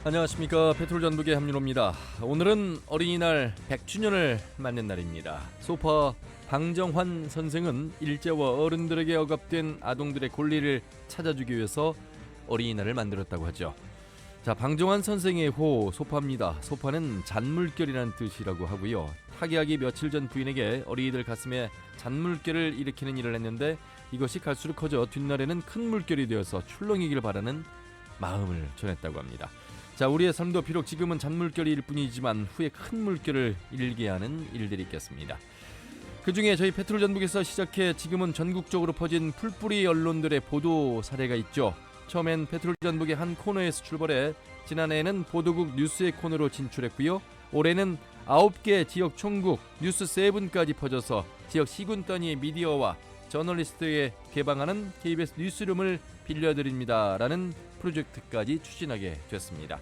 안녕하십니까. 페트롤전북의 함윤호입니다. 오늘은 어린이날 100주년을 맞는 날입니다. 소파 방정환 선생은 일제와 어른들에게 억압된 아동들의 권리를 찾아주기 위해서 어린이날을 만들었다고 하죠. 자, 방정환 선생의 호 소파입니다. 소파는 잔물결이라는 뜻이라고 하고요. 타계하기 며칠 전 부인에게 어린이들 가슴에 잔물결을 일으키는 일을 했는데 이것이 갈수록 커져 뒷날에는 큰 물결이 되어서 출렁이길 바라는 마음을 전했다고 합니다. 자, 우리의 삶도 비록 지금은 잔물결일 뿐이지만 후에 큰 물결을 일게 하는 일들이 있겠습니다. 그중에 저희 페트롤전북에서 시작해 지금은 전국적으로 퍼진 풀뿌리 언론들의 보도 사례가 있죠. 처음엔 페트롤전북의 한 코너에서 출발해 지난해에는 보도국 뉴스의 코너로 진출했고요. 올해는 9개 지역 총국 뉴스7까지 퍼져서 지역 시군 단위의 미디어와 저널리스트에 개방하는 KBS 뉴스룸을 빌려드립니다라는 프로젝트까지 추진하게 됐습니다.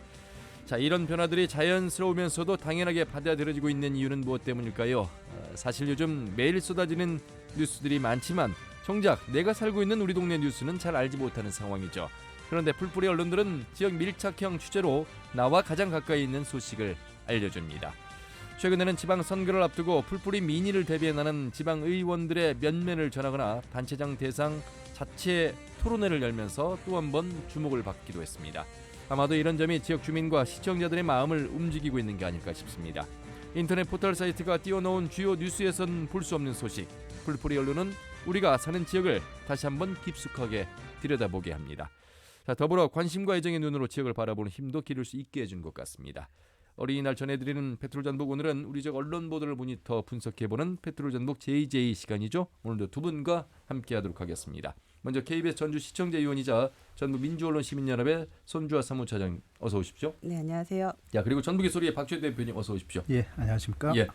자, 이런 변화들이 자연스러우면서도 당연하게 받아들여지고 있는 이유는 무엇 때문일까요? 사실 요즘 매일 쏟아지는 뉴스들이 많지만 정작 내가 살고 있는 우리 동네 뉴스는 잘 알지 못하는 상황이죠. 그런데 풀뿌리 언론들은 지역 밀착형 취재로 나와 가장 가까이 있는 소식을 알려줍니다. 최근에는 지방선거를 앞두고 풀뿌리 미니를 대변하는 지방의원들의 면면을 전하거나 단체장 대상 자체 토론회를 열면서 또 한 번 주목을 받기도 했습니다. 아마도 이런 점이 지역 주민과 시청자들의 마음을 움직이고 있는 게 아닐까 싶습니다. 인터넷 포털 사이트가 띄워놓은 주요 뉴스에선 볼 수 없는 소식, 풀뿌리 언론은 우리가 사는 지역을 다시 한번 깊숙하게 들여다보게 합니다. 자, 더불어 관심과 애정의 눈으로 지역을 바라보는 힘도 기를 수 있게 해준 것 같습니다. 어린이날 전해드리는 페트롤전북, 오늘은 우리 지역 언론 보도를 모니터 분석해보는 페트롤전북 JJ 시간이죠. 오늘도 두 분과 함께하도록 하겠습니다. 먼저 KBS 전주 시청자위원이자 전북 민주언론 시민연합의 손주아 사무차장, 어서 오십시오. 네, 안녕하세요. 야, 그리고 전북의 소리의 박주혜 대표님, 어서 오십시오. 예, 안녕하십니까? 예.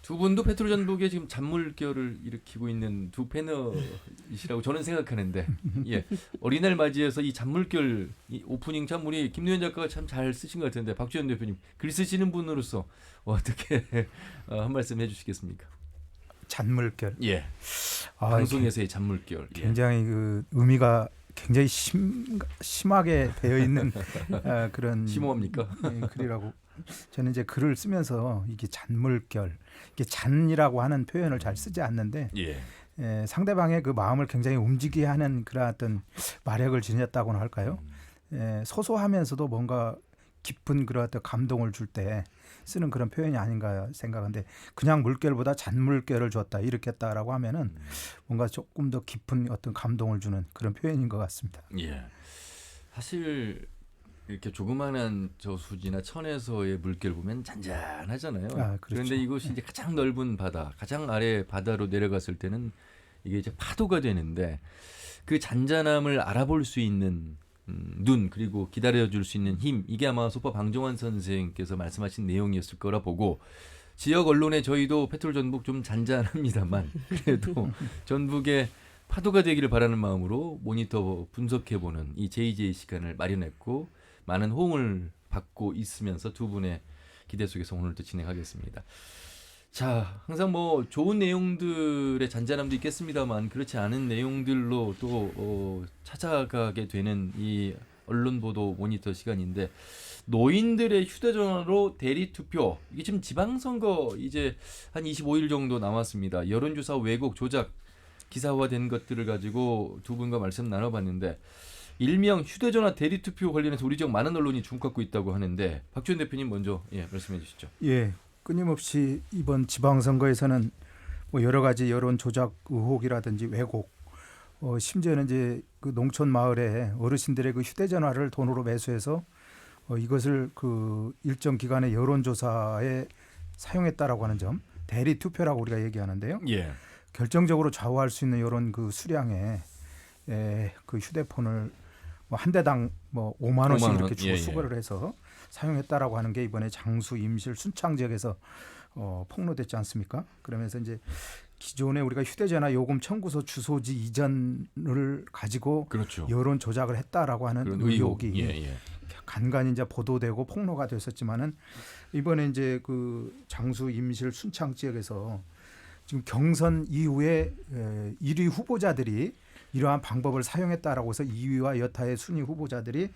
두 분도 페트롤전북에 지금 잔물결을 일으키고 있는 두 패널이시라고 저는 생각하는데, 예, 어린이날 맞이해서 이 잔물결 이 오프닝 참 우리 김노현 작가가 참 잘 쓰신 것 같은데, 박주현 대표님 글 쓰시는 분으로서 어떻게 한 말씀 해주시겠습니까? 잔물결. 예. 방송에서의 잔물결. 굉장히 그 의미가 굉장히 심하게 되어 있는 그런 심오합니까? 글이라고. 저는 이제 글을 쓰면서 이게 잔물결, 이게 잔이라고 하는 표현을 잘 쓰지 않는데 상대방의 그 마음을 굉장히 움직이게 하는 그런 어떤 마력을 지녔다고나 할까요? 소소하면서도 뭔가 깊은 그런 어떤 감동을 줄 때 쓰는 그런 표현이 아닌가 생각하는데, 그냥 물결보다 잔물결을 줬다, 일으켰다라고 하면은 뭔가 조금 더 깊은 어떤 감동을 주는 그런 표현인 것 같습니다. 예. 사실 이렇게 조그마한 저수지나 천에서의 물결 보면 잔잔하잖아요. 그렇죠. 그런데 이곳이 이제 가장 넓은 바다, 가장 아래 바다로 내려갔을 때는 이게 이제 파도가 되는데, 그 잔잔함을 알아볼 수 있는 눈, 그리고 기다려줄 수 있는 힘, 이게 아마 소파 방정환 선생께서 말씀하신 내용이었을 거라 보고, 지역 언론에 저희도 페트롤전북 좀 잔잔합니다만 그래도 전북의 파도가 되기를 바라는 마음으로 모니터 분석해보는 이 JJ 시간을 마련했고, 많은 호응을 받고 있으면서 두 분의 기대 속에서 오늘도 진행하겠습니다. 자, 항상 뭐 좋은 내용들의 잔잔함도 있겠습니다만 그렇지 않은 내용들로 또 찾아가게 되는 이 언론 보도 모니터 시간인데, 노인들의 휴대전화로 대리투표, 이게 지금 지방선거 이제 한 25일 정도 남았습니다. 여론조사 왜곡 조작 기사화된 것들을 가지고 두 분과 말씀 나눠봤는데, 일명 휴대전화 대리투표 관련해서 우리 지역 많은 언론이 주목하고 있다고 하는데, 박주현 대표님 먼저 말씀해 주시죠. 예, 끊임없이 이번 지방선거에서는 뭐 여러 가지 여론 조작 의혹이라든지 왜곡, 심지어는 이제 그 농촌 마을에 어르신들의 그 휴대전화를 돈으로 매수해서 이것을 그 일정 기간의 여론조사에 사용했다라고 하는 점, 대리투표라고 우리가 얘기하는데요. 예. 결정적으로 좌우할 수 있는 이런 그 수량의 그 휴대폰을 뭐 한 대당 뭐 5만 원씩 5만 원. 이렇게 주고 수거를 해서 사용했다라고 하는 게 이번에 장수, 임실, 순창 지역에서 폭로됐지 않습니까? 그러면서 이제 기존에 우리가 휴대전화 요금 청구서 주소지 이전을 가지고 그렇죠. 여론 조작을 했다라고 하는 의혹이 간간히 이제 보도되고 폭로가 됐었지만은, 이번에 이제 그 장수, 임실, 순창 지역에서 지금 경선 이후에 1위 후보자들이 이러한 방법을 사용했다라고 해서 2위와 여타의 순위 후보자들이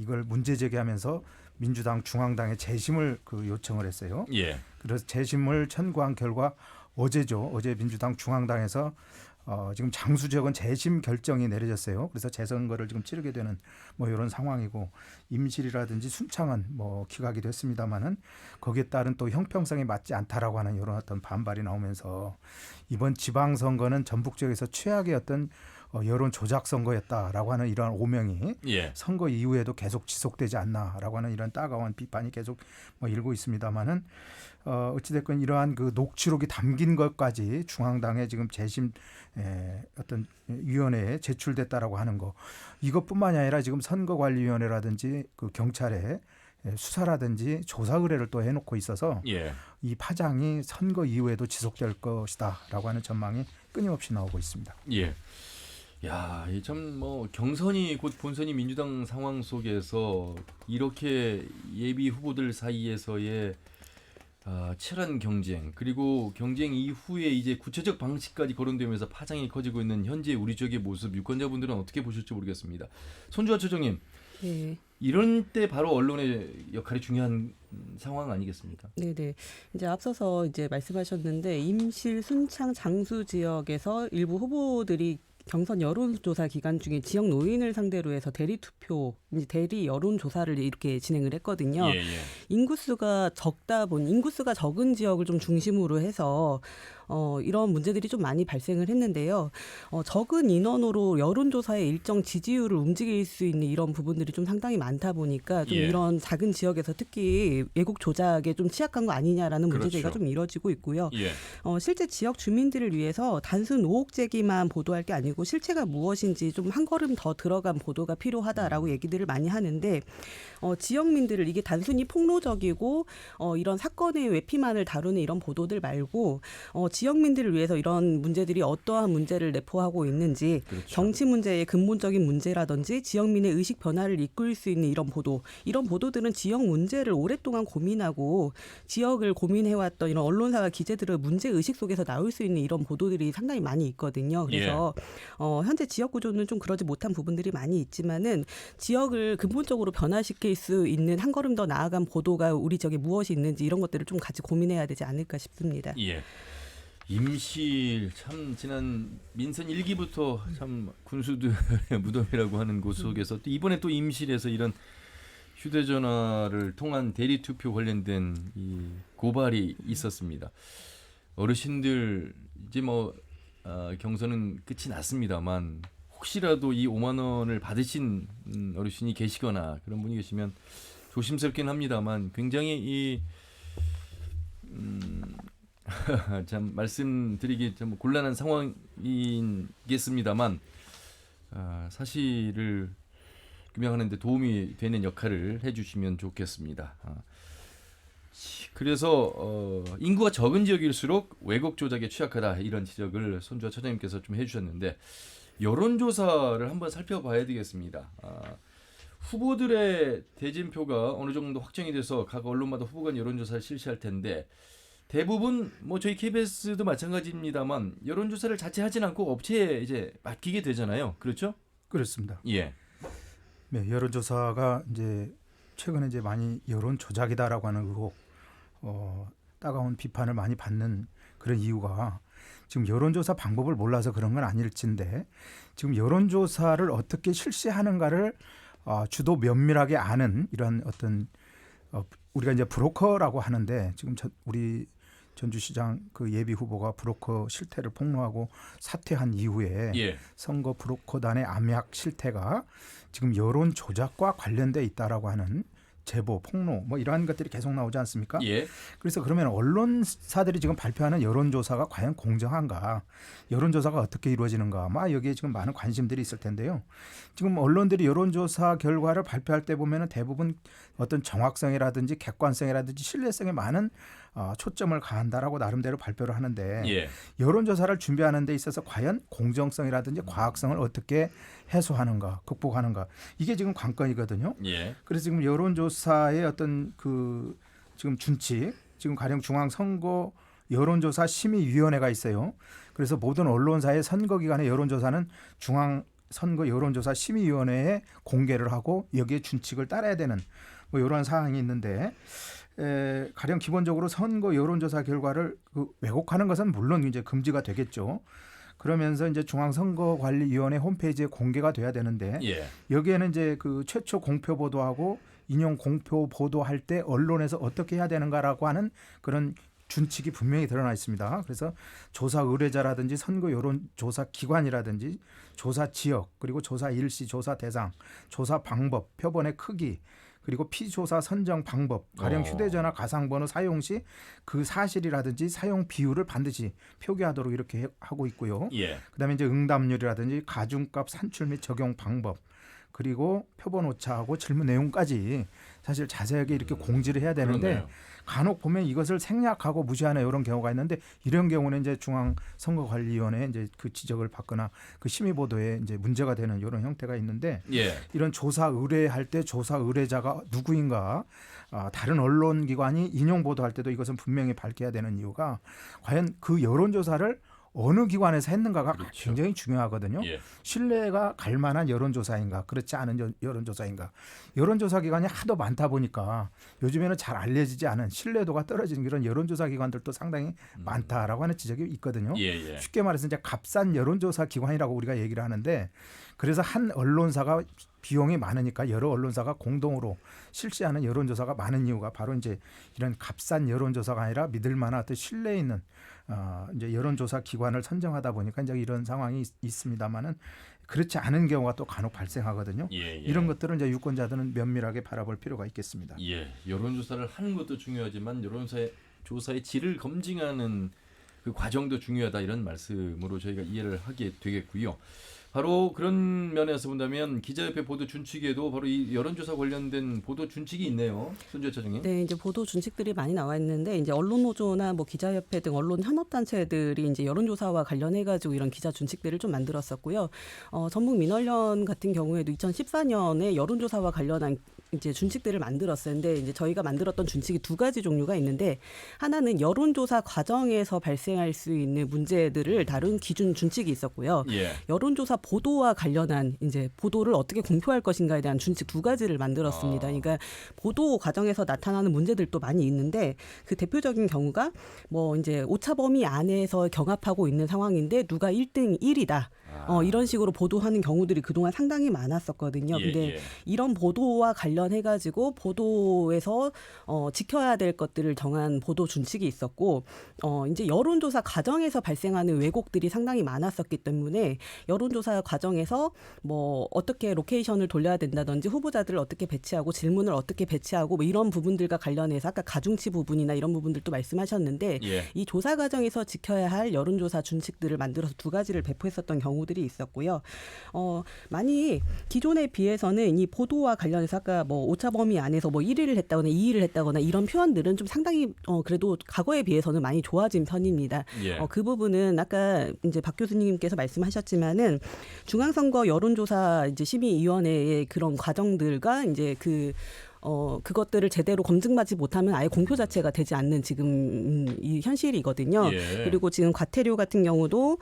이걸 문제 제기하면서 민주당 중앙당에 재심을 요청을 했어요. 예. 그래서 재심을 청구한 결과 어제죠. 어제 민주당 중앙당에서 지금 장수 지역은 재심 결정이 내려졌어요. 그래서 재선거를 지금 치르게 되는 뭐 이런 상황이고 임실이라든지 순창은 뭐 기각이 됐습니다만은 거기에 따른 또 형평성이 맞지 않다라고 하는 이런 어떤 반발이 나오면서 이번 지방선거는 전북 지역에서 최악의 어떤 여론 조작 선거였다라고 하는 이러한 오명이 예. 선거 이후에도 계속 지속되지 않나라고 하는 이런 따가운 비판이 계속 뭐 일고 있습니다만은 어찌됐건 이러한 그 녹취록이 담긴 것까지 중앙당에 지금 재심 어떤 위원회에 제출됐다라고 하는 거 이것뿐만이 아니라 지금 선거관리위원회라든지 그 경찰에 수사라든지 조사 의뢰를 또 해놓고 있어서 예. 이 파장이 선거 이후에도 지속될 것이다라고 하는 전망이 끊임없이 나오고 있습니다. 예. 야, 참 뭐 경선이 곧 본선이 민주당 상황 속에서 이렇게 예비 후보들 사이에서의 치열한 경쟁 그리고 경쟁 이후에 이제 구체적 방식까지 거론되면서 파장이 커지고 있는 현재 우리 지역의 모습 유권자분들은 어떻게 보실지 모르겠습니다. 손주환 처장님, 네. 이런 때 바로 언론의 역할이 중요한 상황 아니겠습니까? 네네. 이제 앞서서 이제 말씀하셨는데 임실, 순창, 장수 지역에서 일부 후보들이 경선 여론조사 기간 중에 지역 노인을 상대로 해서 대리 투표, 이제 대리 여론조사를 이렇게 진행을 했거든요. 예, 예. 인구수가 인구수가 적은 지역을 좀 중심으로 해서 이런 문제들이 좀 많이 발생을 했는데요. 적은 인원으로 여론조사의 일정 지지율을 움직일 수 있는 이런 부분들이 좀 상당히 많다 보니까 좀 예. 이런 작은 지역에서 특히 왜곡 조작에 좀 취약한 거 아니냐라는 문제 제기가 그렇죠. 좀 이뤄지고 있고요. 예. 실제 지역 주민들을 위해서 단순 의혹 제기만 보도할 게 아니고 실체가 무엇인지 좀 한 걸음 더 들어간 보도가 필요하다라고 얘기들을 많이 하는데 지역민들을 이게 단순히 폭로적이고 이런 사건의 외피만을 다루는 이런 보도들 말고 지역민들을 위해서 이런 문제들이 어떠한 문제를 내포하고 있는지 그렇죠. 정치 문제의 근본적인 문제라든지 지역민의 의식 변화를 이끌 수 있는 이런 보도들은 지역 문제를 오랫동안 고민하고 지역을 고민해왔던 이런 언론사가 기재들의 문제 의식 속에서 나올 수 있는 이런 보도들이 상당히 많이 있거든요. 그래서 현재 지역 구조는 좀 그러지 못한 부분들이 많이 있지만은 지역을 근본적으로 변화시킬 수 있는 한 걸음 더 나아간 보도가 우리 지역에 무엇이 있는지 이런 것들을 좀 같이 고민해야 되지 않을까 싶습니다. 예. 임실 참 지난 민선 1기부터 참 군수들의 무덤이라고 하는 곳 속에서 또 이번에 또 임실에서 이런 휴대전화를 통한 대리 투표 관련된 이 고발이 있었습니다. 어르신들 이제 뭐 경선은 끝이 났습니다만 혹시라도 이 5만 원을 받으신 어르신이 계시거나 그런 분이 계시면 조심스럽긴 합니다만 굉장히 참 말씀드리기 좀 곤란한 상황이겠습니다만 사실을 규명하는 데 도움이 되는 역할을 해주시면 좋겠습니다. 그래서 인구가 적은 지역일수록 왜곡 조작에 취약하다 이런 지적을 손주환 처장님께서 좀 해주셨는데 여론조사를 한번 살펴봐야 되겠습니다. 후보들의 대진표가 어느 정도 확정이 돼서 각 언론마다 후보 간 여론조사를 실시할 텐데 대부분 뭐 저희 KBS도 마찬가지입니다만 여론조사를 자체 하진 않고 업체에 이제 맡기게 되잖아요. 그렇죠? 그렇습니다. 예. 네, 여론조사가 이제 최근에 이제 많이 여론 조작이다라고 하는 의혹, 따가운 비판을 많이 받는 그런 이유가 지금 여론조사 방법을 몰라서 그런 건 아닐진데 지금 여론조사를 어떻게 실시하는가를 주도 면밀하게 아는 이런 어떤 우리가 이제 브로커라고 하는데 지금 우리 전주시장 그 예비 후보가 브로커 실태를 폭로하고 사퇴한 이후에 선거 브로커단의 암약 실태가 지금 여론 조작과 관련돼 있다라고 하는 제보, 폭로 뭐 이러한 것들이 계속 나오지 않습니까? 그래서 그러면 언론사들이 지금 발표하는 여론조사가 과연 공정한가? 여론조사가 어떻게 이루어지는가? 여기에 지금 많은 관심들이 있을 텐데요. 지금 언론들이 여론조사 결과를 발표할 때 보면은 대부분 어떤 정확성이라든지 객관성이라든지 신뢰성에 많은 초점을 가한다라고 나름대로 발표를 하는데 여론조사를 준비하는 데 있어서 과연 공정성이라든지 과학성을 어떻게 해소하는가, 극복하는가 이게 지금 관건이거든요. 그래서 지금 여론조사의 어떤 그 지금 준칙, 지금 가령 중앙선거 여론조사 심의위원회가 있어요. 그래서 모든 언론사의 선거 기간의 여론조사는 중앙선거 여론조사 심의위원회에 공개를 하고 여기에 준칙을 따라야 되는 뭐 이런 사항이 있는데 가령 기본적으로 선거 여론조사 결과를 왜곡하는 것은 물론 이제 금지가 되겠죠. 그러면서 이제 중앙선거관리위원회 홈페이지에 공개가 돼야 되는데 예. 여기에는 이제 그 최초 공표 보도하고 인용 공표 보도할 때 언론에서 어떻게 해야 되는가라고 하는 그런 준칙이 분명히 드러나 있습니다. 그래서 조사 의뢰자라든지 선거 여론조사 기관이라든지 조사 지역 그리고 조사 일시, 조사 대상, 조사 방법, 표본의 크기 그리고 피조사 선정 방법, 가령 휴대전화 가상번호 사용 시 그 사실이라든지 사용 비율을 반드시 표기하도록 이렇게 하고 있고요. 예. 그다음에 이제 응답률이라든지 가중값 산출 및 적용 방법 그리고 표본 오차하고 질문 내용까지 사실 자세하게 이렇게 공지를 해야 되는데 그렇네요. 간혹 보면 이것을 생략하고 무시하는 이런 경우가 있는데 이런 경우는 이제 중앙선거관리위원회에 이제 그 지적을 받거나 그 심의 보도에 이제 문제가 되는 이런 형태가 있는데 예. 이런 조사 의뢰할 때 조사 의뢰자가 누구인가 다른 언론기관이 인용 보도할 때도 이것은 분명히 밝혀야 되는 이유가 과연 그 여론조사를 어느 기관에서 했는가가 그렇죠. 굉장히 중요하거든요. 예. 신뢰가 갈 만한 여론조사인가 그렇지 않은 여론조사인가. 여론조사 기관이 하도 많다 보니까 요즘에는 잘 알려지지 않은 신뢰도가 떨어지는 이런 여론조사 기관들도 상당히 많다라고 하는 지적이 있거든요. 예. 쉽게 말해서 이제 값싼 여론조사 기관이라고 우리가 얘기를 하는데 그래서 한 언론사가 비용이 많으니까 여러 언론사가 공동으로 실시하는 여론조사가 많은 이유가 바로 이제 이런 값싼 여론조사가 아니라 믿을 만한 어떤 신뢰 있는 이제 여론조사 기관을 선정하다 보니까 이제 이런 상황이 있습니다만은 그렇지 않은 경우가 또 간혹 발생하거든요. 예. 이런 것들은 이제 유권자들은 면밀하게 바라볼 필요가 있겠습니다. 예. 여론조사를 하는 것도 중요하지만 조사의 질을 검증하는 그 과정도 중요하다 이런 말씀으로 저희가 이해를 하게 되겠고요. 바로 그런 면에서 본다면 기자협회 보도 준칙에도 바로 이 여론조사 관련된 보도 준칙이 있네요. 손주혜 차장님. 네, 이제 보도 준칙들이 많이 나와 있는데 이제 언론노조나 뭐 기자협회 등 언론 현업단체들이 이제 여론조사와 관련해가지고 이런 기자 준칙들을 좀 만들었었고요. 전북민원련 같은 경우에도 2014년에 여론조사와 관련한 이제 준칙들을 만들었었는데 이제 저희가 만들었던 준칙이 두 가지 종류가 있는데 하나는 여론조사 과정에서 발생할 수 있는 문제들을 다룬 기준 준칙이 있었고요. 예. 여론조사 보도와 관련한 이제 보도를 어떻게 공표할 것인가에 대한 준칙 두 가지를 만들었습니다. 그러니까 보도 과정에서 나타나는 문제들도 많이 있는데 그 대표적인 경우가 뭐 이제 오차 범위 안에서 경합하고 있는 상황인데 누가 1등 1위다. 이런 식으로 보도하는 경우들이 그동안 상당히 많았었거든요. 근데 이런 보도와 관련해가지고 보도에서 지켜야 될 것들을 정한 보도 준칙이 있었고 이제 여론조사 과정에서 발생하는 왜곡들이 상당히 많았었기 때문에 여론조사 과정에서 뭐 어떻게 로케이션을 돌려야 된다든지 후보자들을 어떻게 배치하고 질문을 어떻게 배치하고 뭐 이런 부분들과 관련해서 아까 가중치 부분이나 이런 부분들도 말씀하셨는데 이 조사 과정에서 지켜야 할 여론조사 준칙들을 만들어서 두 가지를 배포했었던 경우들이 있었고요. 많이 기존에 비해서는 이 보도와 관련해서 아까 뭐 오차 범위 안에서 뭐 1위를 했다거나 2위를 했다거나 이런 표현들은 좀 상당히 그래도 과거에 비해서는 많이 좋아진 편입니다. 그 부분은 아까 이제 박 교수님께서 말씀하셨지만은 중앙선거 여론조사 이제 심의위원회의 그런 과정들과 이제 그것들을 제대로 검증받지 못하면 아예 공표 자체가 되지 않는 지금 이 현실이거든요. 그리고 지금 과태료 같은 경우도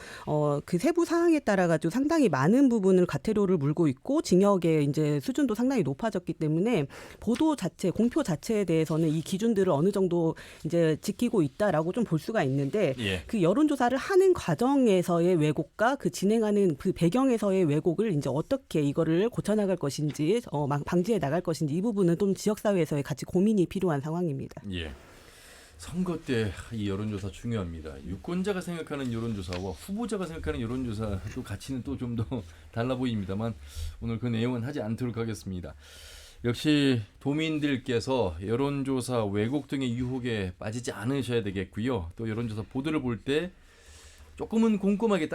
그 세부 사항에 따라 가지고 상당히 많은 부분을 과태료를 물고 있고 징역의 이제 수준도 상당히 높아졌기 때문에 보도 자체, 공표 자체에 대해서는 이 기준들을 어느 정도 이제 지키고 있다라고 좀 볼 수가 있는데 그 여론조사를 하는 과정에서의 왜곡과 그 진행하는 그 배경에서의 왜곡을 이제 어떻게 이거를 고쳐나갈 것인지 방지해 나갈 것인지 이 부분은 좀 지역사회에서의 같이 고민이 필요한 상황입니다. 예. 선거 때 이 여론조사 중요합니다. 유권자가 생각하는 여론조사와 후보자가 생각하는 여론조사 또 가치는 또 좀 더 달라 보입니다만 오늘 그 내용은 하지 않도록 하겠습니다. 역시 도민들께서 여론조사 왜곡 등의 유혹에 빠지지 않으셔야 되겠고요. 또 여론조사 보도를 볼 때 조금은 꼼꼼하게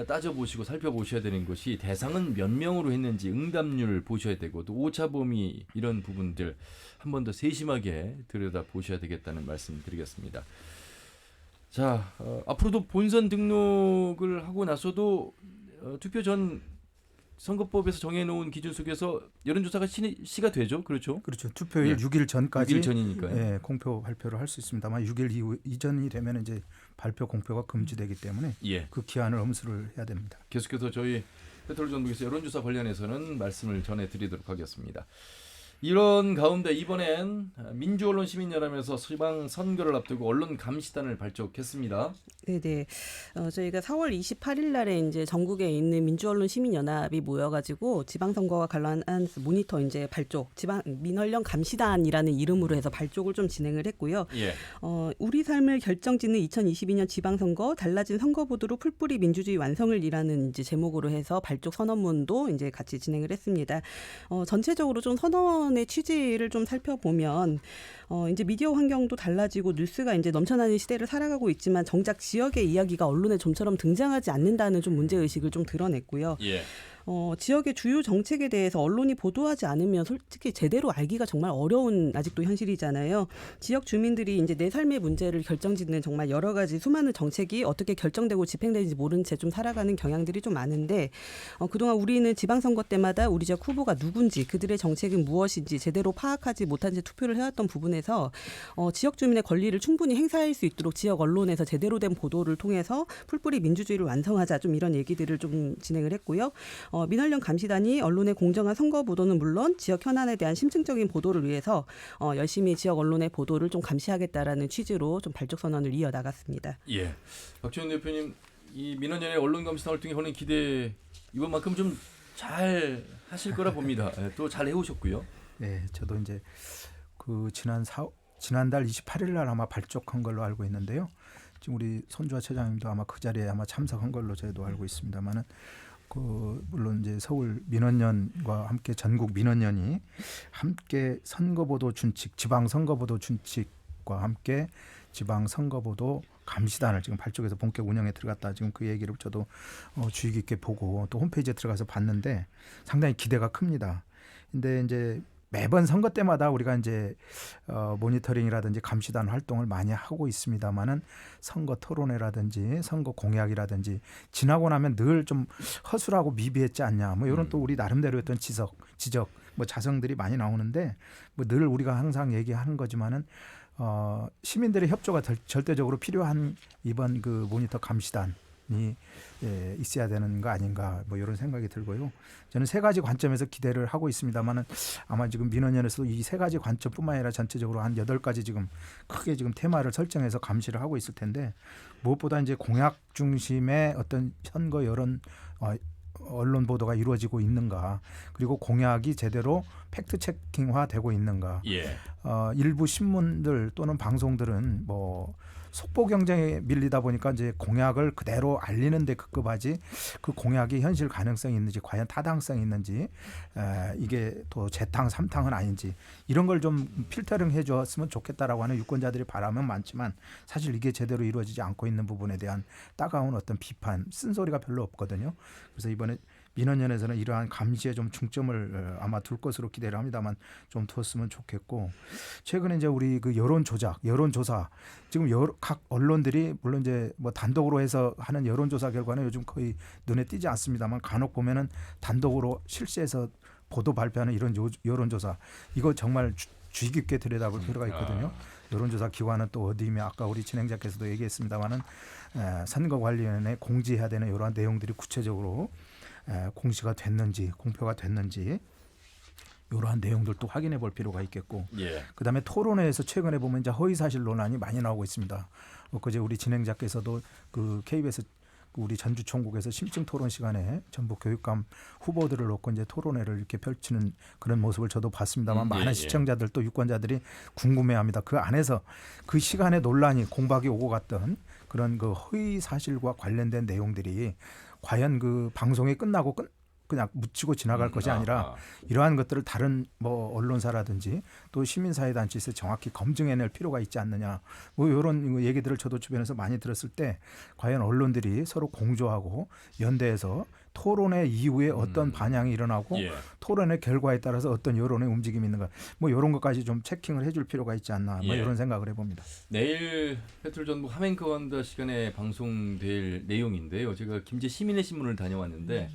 따져보시고 살펴보셔야 되는 것이 대상은 몇 명으로 했는지 응답률 보셔야 되고 또 오차 범위 이런 부분들 한 번 더 세심하게 들여다보셔야 되겠다는 말씀 드리겠습니다. 자, 앞으로도 본선 등록을 하고 나서도 투표 전 선거법에서 정해놓은 기준 속에서 여론조사가 시가 되죠, 그렇죠? 그렇죠. 투표일 예. 6일 전까지 6일 전이니까요. 예, 공표 발표를 할 수 있습니다만 6일 이전이 되면 이제 발표 공표가 금지되기 때문에 예. 그 기한을 엄수를 해야 됩니다. 계속해서 저희 페트롤 전북에서 여론조사 관련해서는 말씀을 전해드리도록 하겠습니다. 이런 가운데 이번엔 민주언론시민연합에서 지방 선거를 앞두고 언론 감시단을 발족했습니다. 네네. 저희가 4월 28일 날에 이제 전국에 있는 민주언론 시민연합이 모여가지고 지방선거와 관련한 모니터 이제 발족, 지방 민언론 감시단이라는 이름으로 해서 발족을 좀 진행을 했고요. 예. 우리 삶을 결정짓는 2022년 지방선거 달라진 선거보도로 풀뿌리 민주주의 완성을이라는 이제 제목으로 해서 발족 선언문도 이제 같이 진행을 했습니다. 전체적으로 좀 선언의 취지를 좀 살펴보면 이제 미디어 환경도 달라지고 뉴스가 이제 넘쳐나는 시대를 살아가고 있지만 정작 지역의 이야기가 언론에 좀처럼 등장하지 않는다는 좀 문제 의식을 좀 드러냈고요. 예. 지역의 주요 정책에 대해서 언론이 보도하지 않으면 솔직히 제대로 알기가 정말 어려운 아직도 현실이잖아요. 지역 주민들이 이제 내 삶의 문제를 결정짓는 정말 여러 가지 수많은 정책이 어떻게 결정되고 집행되는지 모른 채 좀 살아가는 경향들이 좀 많은데 그동안 우리는 지방선거 때마다 우리 지역 후보가 누군지 그들의 정책은 무엇인지 제대로 파악하지 못한 채 투표를 해왔던 부분에서 지역 주민의 권리를 충분히 행사할 수 있도록 지역 언론에서 제대로 된 보도를 통해서 풀뿌리 민주주의를 완성하자 좀 이런 얘기들을 좀 진행을 했고요. 민언론 감시단이 언론의 공정한 선거 보도는 물론 지역 현안에 대한 심층적인 보도를 위해서 열심히 지역 언론의 보도를 좀 감시하겠다라는 취지로 좀 발족 선언을 이어 나갔습니다. 예. 박지원 대표님, 이 민원연의 언론 감시단 활동에 거는 기대 이번만큼 좀 잘 하실 거라 봅니다. 또 잘 해오셨고요. 네, 저도 이제 그 지난달 28일 날 아마 발족한 걸로 알고 있는데요. 지금 우리 손주아 처장님도 아마 그 자리에 아마 참석한 걸로 저희도 알고 있습니다만은. 물론 이제 서울 민원연과 함께 전국 민원연이 함께 선거보도 준칙, 지방 선거보도 준칙과 함께 지방 선거보도 감시단을 지금 발족해서 본격 운영에 들어갔다. 지금 그 얘기를 저도 주의 깊게 보고 또 홈페이지에 들어가서 봤는데 상당히 기대가 큽니다. 근데 이제 매번 선거 때마다 우리가 이제 모니터링이라든지 감시단 활동을 많이 하고 있습니다만은 선거 토론회라든지 선거 공약이라든지 지나고 나면 늘 좀 허술하고 미비했지 않냐. 뭐 이런 또 우리 나름대로 했던 지적, 뭐 자성들이 많이 나오는데 뭐 늘 우리가 항상 얘기하는 거지만은 시민들의 협조가 절대적으로 필요한 이번 그 모니터 감시단이 있어야 되는 거 아닌가 뭐 이런 생각이 들고요. 저는 세 가지 관점에서 기대를 하고 있습니다만은 아마 지금 민원연에서도 이 세 가지 관점뿐만 아니라 전체적으로 한 8가지 지금 크게 지금 테마를 설정해서 감시를 하고 있을 텐데 무엇보다 이제 공약 중심의 어떤 선거 여론 언론 보도가 이루어지고 있는가 그리고 공약이 제대로 팩트 체킹화 되고 있는가. 예. 일부 신문들 또는 방송들은 뭐 속보 경쟁에 밀리다 보니까 이제 공약을 그대로 알리는 데 급급하지 그 공약이 현실 가능성이 있는지 과연 타당성이 있는지 이게 또 재탕 삼탕은 아닌지 이런 걸 좀 필터링 해줬으면 좋겠다라고 하는 유권자들이 바람은 많지만 사실 이게 제대로 이루어지지 않고 있는 부분에 대한 따가운 어떤 비판 쓴소리가 별로 없거든요. 그래서 이번에 민원연에서는 이러한 감시에 좀 중점을 아마 둘 것으로 기대를 합니다만 좀 두었으면 좋겠고 최근에 이제 우리 그 여론조사 지금 각 언론들이 물론 이제 뭐 단독으로 해서 하는 여론조사 결과는 요즘 거의 눈에 띄지 않습니다만 간혹 보면은 단독으로 실시해서 보도 발표하는 이런 여론조사 이거 정말 주의 깊게 들여다볼 필요가 있거든요. 여론조사 기관은 또 어디이며 아까 우리 진행자께서도 얘기했습니다만은 선거관리위원회에 공지해야 되는 이러한 내용들이 구체적으로 공시가 됐는지 공표가 됐는지 이러한 내용들도 확인해 볼 필요가 있겠고 예. 그다음에 토론회에서 최근에 보면 이제 허위사실 논란이 많이 나오고 있습니다. 엊그제 우리 진행자께서도 그 KBS 우리 전주총국에서 심층 토론 시간에 전북 교육감 후보들을 놓고 이제 토론회를 이렇게 펼치는 그런 모습을 저도 봤습니다만 많은 시청자들 또 유권자들이 궁금해합니다. 그 안에서 그 시간에 논란이 공박이 오고 갔던 그런 그 허위 사실과 관련된 내용들이 과연 그 방송이 끝나고 그냥 묻히고 지나갈 것이 아니라 이러한 것들을 다른 뭐 언론사라든지 또 시민사회단체에서 정확히 검증해낼 필요가 있지 않느냐 뭐 이런 얘기들을 저도 주변에서 많이 들었을 때 과연 언론들이 서로 공조하고 연대해서 토론회 이후에 어떤 반향이 일어나고 토론회 결과에 따라서 어떤 여론의 움직임이 있는가 뭐 이런 것까지 좀 체킹을 해줄 필요가 있지 않나 뭐 이런 생각을 해봅니다. 내일 페트롤 전북 하멘커원더 시간에 방송될 내용인데요. 제가 김제 시민의 신문을 다녀왔는데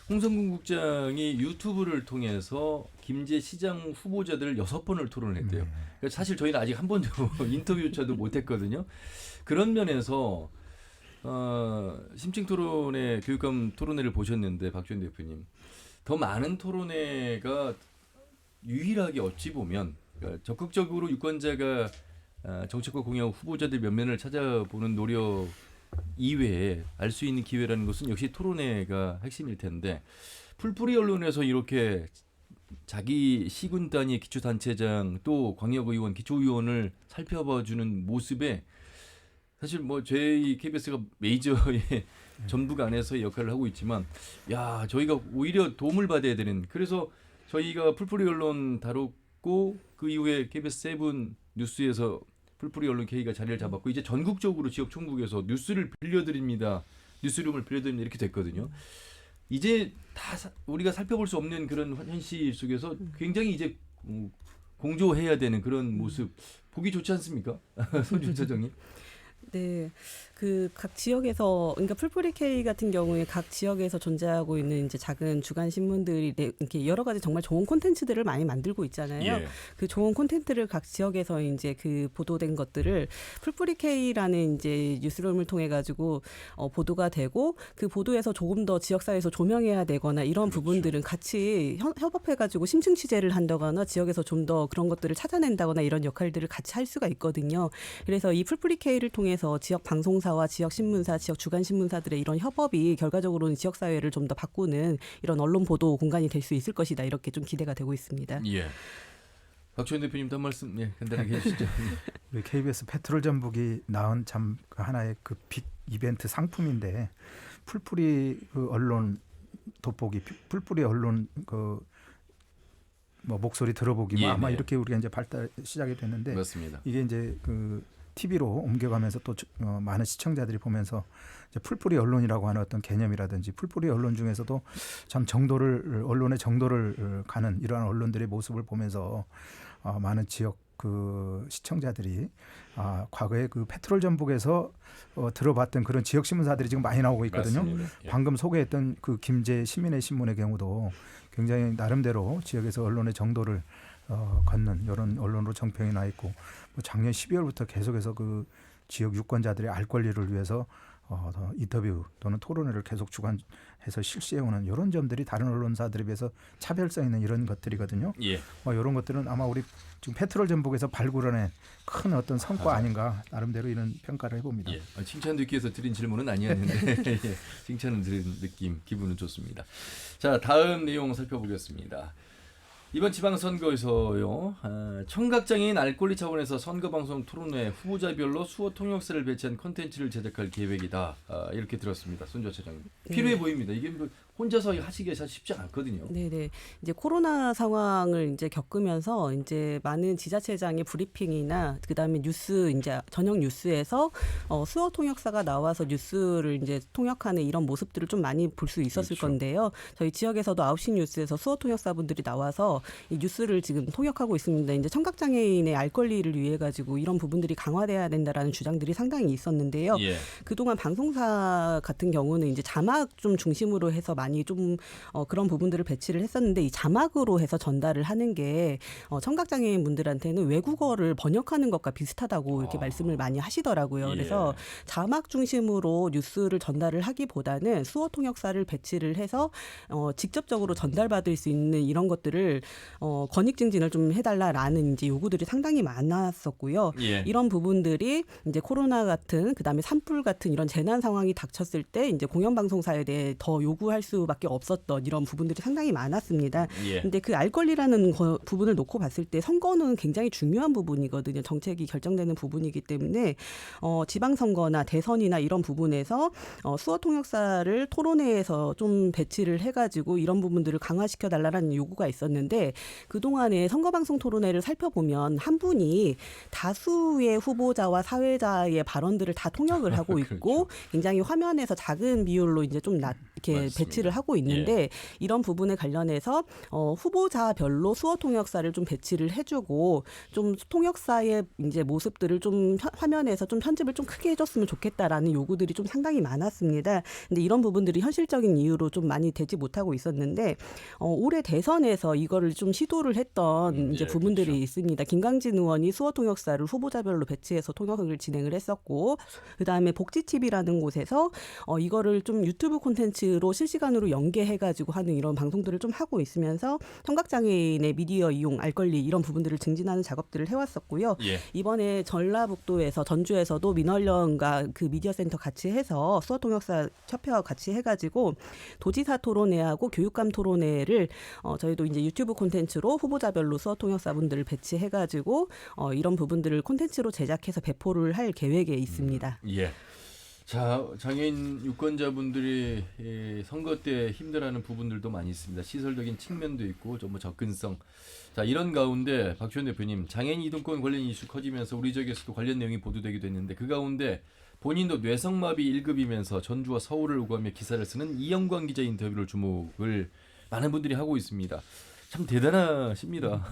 홍성군 국장이 유튜브를 통해서 김제 시장 후보자들을 6번을 토론했대요. 그러니까 사실 저희는 아직 한 번도 인터뷰조차도 못했거든요. 그런 면에서 심층 토론회, 교육감 토론회를 보셨는데 박주현 대표님, 더 많은 토론회가 유일하게 어찌 보면 그러니까 적극적으로 유권자가 정책과 공약 후보자들 면면을 찾아보는 노력 이외에 알 수 있는 기회라는 것은 역시 토론회가 핵심일 텐데, 풀뿌리 언론에서 이렇게 자기 시군 단위 기초단체장 또 광역의원, 기초의원을 살펴봐주는 모습에 사실 뭐 저희 KBS가 메이저의 전북 안에서의 역할을 하고 있지만, 야, 저희가 오히려 도움을 받아야 되는, 그래서 저희가 풀뿌리 언론 다뤘고 그 이후에 KBS 7 뉴스에서 풀뿌리 언론 K가 자리를 잡았고, 이제 전국적으로 지역 총국에서 뉴스를 빌려드립니다, 뉴스룸을 빌려드립니다 이렇게 됐거든요. 이제 다 우리가 살펴볼 수 없는 그런 현실 속에서 굉장히 이제 공조해야 되는 그런 모습 보기 좋지 않습니까? 손준 사장님. 네, 그 각 지역에서, 그러니까 풀뿌리 K 같은 경우에 각 지역에서 존재하고 있는 이제 작은 주간 신문들이 이렇게 여러 가지 정말 좋은 콘텐츠들을 많이 만들고 있잖아요. 예. 그 좋은 콘텐츠를 각 지역에서 이제 그 보도된 것들을 풀뿌리 K라는 이제 뉴스룸을 통해 가지고 보도가 되고, 그 보도에서 조금 더 지역사회에서 조명해야 되거나 이런 그렇죠. 부분들은 같이 협업해 가지고 심층 취재를 한다거나 지역에서 좀 더 그런 것들을 찾아낸다거나 이런 역할들을 같이 할 수가 있거든요. 그래서 이 풀뿌리 K를 통해서 지역 방송사와 지역 신문사, 지역 주간 신문사들의 이런 협업이 결과적으로는 지역 사회를 좀 더 바꾸는 이런 언론 보도 공간이 될 수 있을 것이다, 이렇게 좀 기대가 되고 있습니다. 예. 박주현 대표님도 한 말씀 간단하게 해주시죠. 우리 KBS 페트롤 전북이 나온 참 하나의 그 빅 이벤트 상품인데, 풀뿌리 그 언론 돋보기, 풀뿌리 언론 그 뭐 목소리 들어보기, 뭐 아마 이렇게 우리가 이제 발달 시작이 됐는데, 맞습니다. 이게 이제 그 TV로 옮겨가면서 또 많은 시청자들이 보면서 이제 풀뿌리 언론이라고 하는 어떤 개념이라든지, 풀뿌리 언론 중에서도 참 정도를, 언론의 정도를 가는 이러한 언론들의 모습을 보면서 많은 지역 그 시청자들이 과거에 그 페트롤 전북에서 들어봤던 그런 지역 신문사들이 지금 많이 나오고 있거든요. 맞습니다. 예. 방금 소개했던 그 김제 시민의 신문의 경우도 굉장히 나름대로 지역에서 언론의 정도를 걷는 이런 언론으로 정평이 나 있고, 뭐 작년 12월부터 계속해서 그 지역 유권자들의 알 권리를 위해서 인터뷰 또는 토론회를 계속 주관해서 실시해오는 이런 점들이 다른 언론사들에 비해서 차별성 있는 이런 것들이거든요. 예. 이런 것들은 아마 우리 지금 페트롤 전북에서 발굴해낸 큰 어떤 성과 아닌가, 나름대로 이런 평가를 해봅니다. 예. 칭찬 듣기 위해서 드린 질문은 아니었는데 예. 칭찬을 드린 느낌, 기분은 좋습니다. 자, 다음 내용 살펴보겠습니다. 이번 지방선거에서요, 청각장애인 알 권리 차원에서 선거방송 토론회 후보자별로 수어 통역사를 배치한 콘텐츠를 제작할 계획이다, 이렇게 들었습니다. 손주아 차장님. 필요해 보입니다. 이게 뭐 혼자서 하시기가 사실 쉽지 않거든요. 네네. 이제 코로나 상황을 이제 겪으면서 이제 많은 지자체장의 브리핑이나 그다음에 뉴스, 이제 저녁 뉴스에서 수어 통역사가 나와서 뉴스를 이제 통역하는 이런 모습들을 좀 많이 볼 수 있었을 그렇죠. 건데요. 저희 지역에서도 9시 뉴스에서 수어 통역사분들이 나와서 이 뉴스를 지금 통역하고 있습니다. 이제 청각장애인의 알 권리를 위해 가지고 이런 부분들이 강화돼야 된다라는 주장들이 상당히 있었는데요. 예. 그동안 방송사 같은 경우는 이제 자막 좀 중심으로 해서 많이 좀 그런 부분들을 배치를 했었는데, 이 자막으로 해서 전달을 하는 게 청각장애인 분들한테는 외국어를 번역하는 것과 비슷하다고 이렇게 말씀을 많이 하시더라고요. 예. 그래서 자막 중심으로 뉴스를 전달을 하기보다는 수어 통역사를 배치를 해서 직접적으로 전달받을 수 있는 이런 것들을 권익 증진을 좀 해달라라는 이제 요구들이 상당히 많았었고요. 예. 이런 부분들이 이제 코로나 같은, 그다음에 산불 같은 이런 재난 상황이 닥쳤을 때 이제 공영방송사에 대해 더 요구할 수밖에 없었던 이런 부분들이 상당히 많았습니다. 예. 근데 그 알 권리라는 부분을 놓고 봤을 때 선거는 굉장히 중요한 부분이거든요. 정책이 결정되는 부분이기 때문에 지방선거나 대선이나 이런 부분에서 수어 통역사를 토론회에서 좀 배치를 해가지고 이런 부분들을 강화시켜달라는 요구가 있었는데, 그동안에 선거방송 토론회를 살펴보면 한 분이 다수의 후보자와 사회자의 발언들을 다 통역을 하고 있고, 그렇죠. 굉장히 화면에서 작은 비율로 이제 좀 이렇게 맞습니다. 배치를 얘기를 하고 있는데 이런 부분에 관련해서 후보자별로 수어 통역사를 좀 배치를 해주고 좀 통역사의 이제 모습들을 좀 화면에서 좀 편집을 좀 크게 해줬으면 좋겠다라는 요구들이 좀 상당히 많았습니다. 근데 이런 부분들이 현실적인 이유로 좀 많이 되지 못하고 있었는데 올해 대선에서 이거를 좀 시도를 했던 이제 부분들이 그렇죠. 있습니다. 김강진 의원이 수어 통역사를 후보자별로 배치해서 통역을 진행을 했었고, 그 다음에 복지TV라는 곳에서 이거를 좀 유튜브 콘텐츠로 실시간으로 연계해가지고 하는 이런 방송들을 좀 하고 있으면서 청각장애인의 미디어 이용, 알 권리 이런 부분들을 증진하는 작업들을 해왔었고요. 이번에 전라북도에서 전주에서도 민원련과 그 미디어센터 같이 해서 수어통역사 협회와 같이 해가지고 도지사 토론회하고 교육감 토론회를 저희도 이제 유튜브 콘텐츠로 후보자별로 수어통역사분들을 배치해가지고 이런 부분들을 콘텐츠로 제작해서 배포를 할 계획에 있습니다. 자, 장애인 유권자분들이 선거 때 힘들어하는 부분들도 많이 있습니다. 시설적인 측면도 있고 좀 뭐 접근성. 자, 이런 가운데 박지원 대표님, 장애인 이동권 관련 이슈 커지면서 우리 지역에서도 관련 내용이 보도되기도 했는데 그 가운데 본인도 뇌성마비 1급이면서 전주와 서울을 오가며 기사를 쓰는 이영광 기자 인터뷰를 주목을 많은 분들이 하고 있습니다. 참 대단하십니다.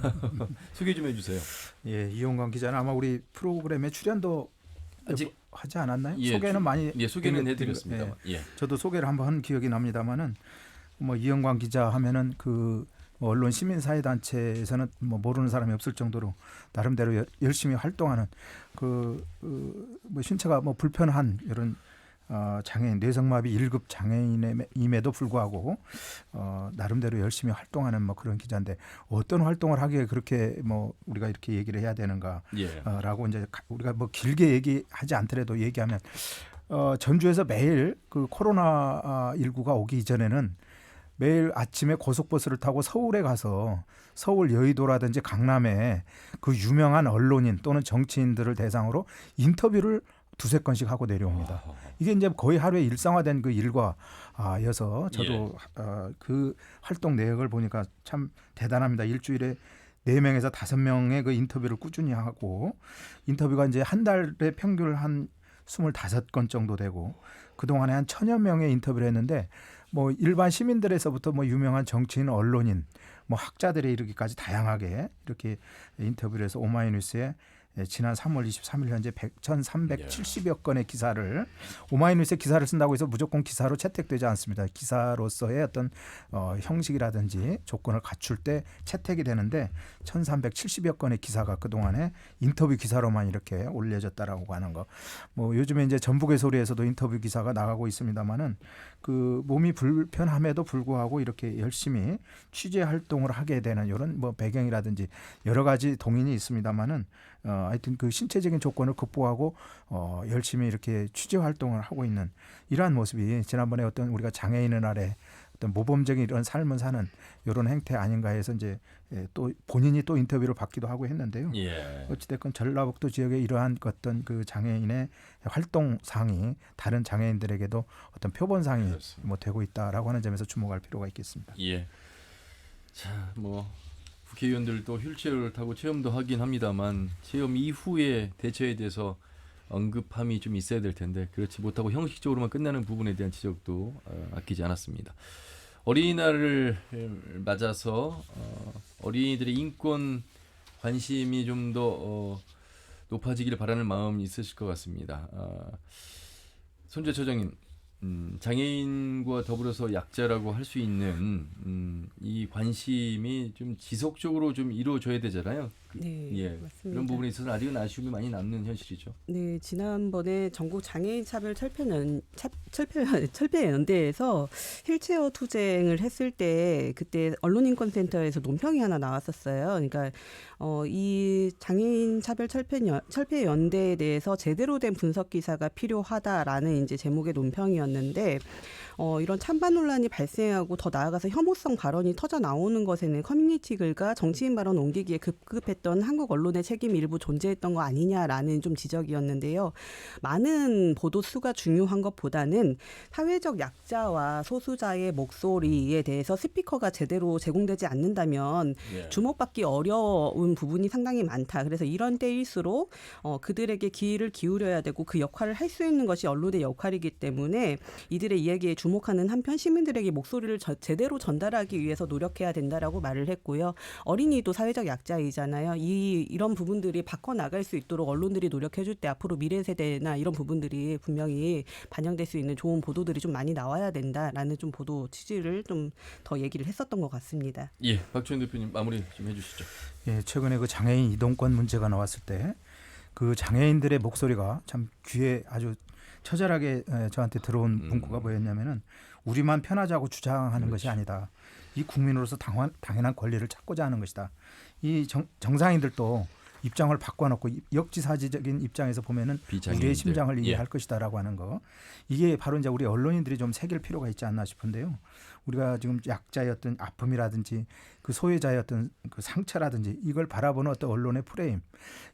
소개 좀 해주세요. 예, 이용광 기자는 아마 우리 프로그램에 출연도 아직 하지 않았나요? 예, 소개는 많이 소개는 해드렸습니다. 저도 소개를 한번 한 기억이 납니다만은 뭐 이영광 기자 하면은 그 언론 시민사회단체에서는 뭐 모르는 사람이 없을 정도로 나름대로 열심히 활동하는 뭐 신체가 뭐 불편한 이런 장애인 뇌성마비 1급 장애인임에도 불구하고 나름대로 열심히 활동하는 뭐 그런 기자인데 어떤 활동을 하기에 그렇게 뭐 우리가 이렇게 얘기를 해야 되는가라고 이제 우리가 뭐 길게 얘기하지 않더라도 얘기하면 전주에서 매일 그 코로나 19가 오기 이전에는 매일 아침에 고속버스를 타고 서울에 가서 서울 여의도라든지 강남에 그 유명한 언론인 또는 정치인들을 대상으로 인터뷰를 두세 건씩 하고 내려옵니다. 이게 이제 거의 하루에 일상화된 그 일과여서 저도 그 활동 내역을 보니까 참 대단합니다. 일주일에 4명에서 5명의 그 인터뷰를 꾸준히 하고 인터뷰가 이제 한 달에 평균 한 25건 정도 되고 그동안에 한 1000여 명의 인터뷰를 했는데 뭐 일반 시민들에서부터 뭐 유명한 정치인, 언론인, 뭐 학자들에 이르기까지 다양하게 이렇게 인터뷰를 해서 오마이뉴스에 지난 3월 23일 현재 1,370여 건의 기사를 오마이뉴스에 기사를 쓴다고 해서 무조건 기사로 채택되지 않습니다. 기사로서의 어떤 형식이라든지 조건을 갖출 때 채택이 되는데 1,370여 건의 기사가 그동안에 인터뷰 기사로만 이렇게 올려졌다라고 하는 거. 뭐 요즘에 이제 전북의 소리에서도 인터뷰 기사가 나가고 있습니다만은 그 몸이 불편함에도 불구하고 이렇게 열심히 취재 활동을 하게 되는 이런 뭐 배경이라든지 여러 가지 동인이 있습니다만은 하여튼 그 신체적인 조건을 극복하고 열심히 이렇게 취재 활동을 하고 있는 이러한 모습이 지난번에 어떤 우리가 장애인의 날에 어떤 모범적인 이런 삶을 사는 이런 행태 아닌가 해서 이제 또 본인이 또 인터뷰를 받기도 하고 했는데요. 어찌됐건 전라북도 지역의 이러한 어떤 그 장애인의 활동상이 다른 장애인들에게도 어떤 표본상이 뭐 되고 있다라고 하는 점에서 주목할 필요가 있겠습니다. 자, 뭐 국회의원들도 휠체어를 타고 체험도 하긴 합니다만 체험 이후에 대처에 대해서 언급함이 좀 있어야 될 텐데 그렇지 못하고 형식적으로만 끝나는 부분에 대한 지적도 아끼지 않았습니다. 어린이날을 맞아서 어린이들의 인권 관심이 좀 더 높아지기를 바라는 마음이 있으실 것 같습니다. 손재 처장님, 장애인과 더불어서 약자라고 할 수 있는 이 관심이 좀 지속적으로 좀 이루어져야 되잖아요. 네, 맞습니다. 그런 부분에 있어서는 아직은 아쉬움이 많이 남는 현실이죠. 네, 지난번에 전국 장애인 차별 철폐 연대에서 휠체어 투쟁을 했을 때 그때 언론인권센터에서 논평이 하나 나왔었어요. 그러니까 이 장애인 차별 철폐 연대에 대해서 제대로 된 분석 기사가 필요하다라는 이제 제목의 논평이었는데 이런 찬반 논란이 발생하고 더 나아가서 혐오성 발언이 터져 나오는 것에는 커뮤니티 글과 정치인 발언 옮기기에 급급했던 있던 한국 언론의 책임이 일부 존재했던 거 아니냐라는 좀 지적이었는데요. 많은 보도 수가 중요한 것보다는 사회적 약자와 소수자의 목소리에 대해서 스피커가 제대로 제공되지 않는다면 예. 주목받기 어려운 부분이 상당히 많다. 그래서 이런 때일수록 그들에게 귀를 기울여야 되고 그 역할을 할 수 있는 것이 언론의 역할이기 때문에 이들의 이야기에 주목하는 한편 시민들에게 목소리를 제대로 전달하기 위해서 노력해야 된다라고 말을 했고요. 어린이도 사회적 약자이잖아요. 이런 부분들이 바꿔나갈 수 있도록 언론들이 노력해줄 때 앞으로 미래 세대나 이런 부분들이 분명히 반영될 수 있는 좋은 보도들이 좀 많이 나와야 된다라는 좀 보도 취지를 좀 더 얘기를 했었던 것 같습니다. 예, 박주현 대표님 마무리 좀 해주시죠. 예, 최근에 그 장애인 이동권 문제가 나왔을 때 그 장애인들의 목소리가 참 귀에 아주 처절하게 저한테 들어온 문구가 뭐였냐면은 우리만 편하자고 주장하는 것이 아니다. 이 국민으로서 당연한 권리를 찾고자 하는 것이다. 이 정상인들도 입장을 바꿔놓고 역지사지적인 입장에서 보면은 우리의 심장을 이해할 것이다라고 하는 거. 이게 바로 이제 우리 언론인들이 좀 새길 필요가 있지 않나 싶은데요. 우리가 지금 약자의 어떤 아픔이라든지 그 소외자의 어떤 그 상처라든지 이걸 바라보는 어떤 언론의 프레임,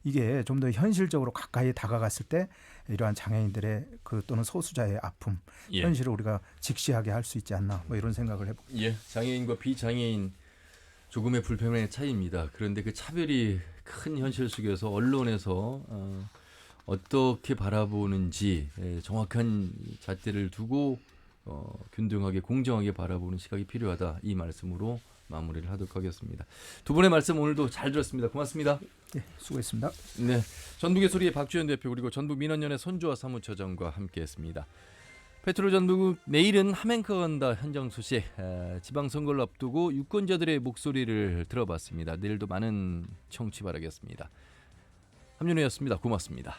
이게 좀 더 현실적으로 가까이 다가갔을 때 이러한 장애인들의 그 또는 소수자의 아픔, 현실을 우리가 직시하게 할 수 있지 않나, 뭐 이런 생각을 해봅니다. 예, 장애인과 비장애인 조금의 불편의 차이입니다. 그런데 그 차별이 큰 현실 속에서 언론에서 어떻게 바라보는지 정확한 잣대를 두고 균등하게 공정하게 바라보는 시각이 필요하다, 이 말씀으로 마무리를 하도록 하겠습니다. 두 분의 말씀 오늘도 잘 들었습니다. 고맙습니다. 네, 수고했습니다. 네, 전북의 소리의 박주현 대표 그리고 전북민원연의 손주아 사무처장과 함께했습니다. 페트로 전북 내일은 함행커 간다 현장 소식, 지방선거를 앞두고 유권자들의 목소리를 들어봤습니다. 내일도 많은 청취 바라겠습니다. 함윤호였습니다. 고맙습니다.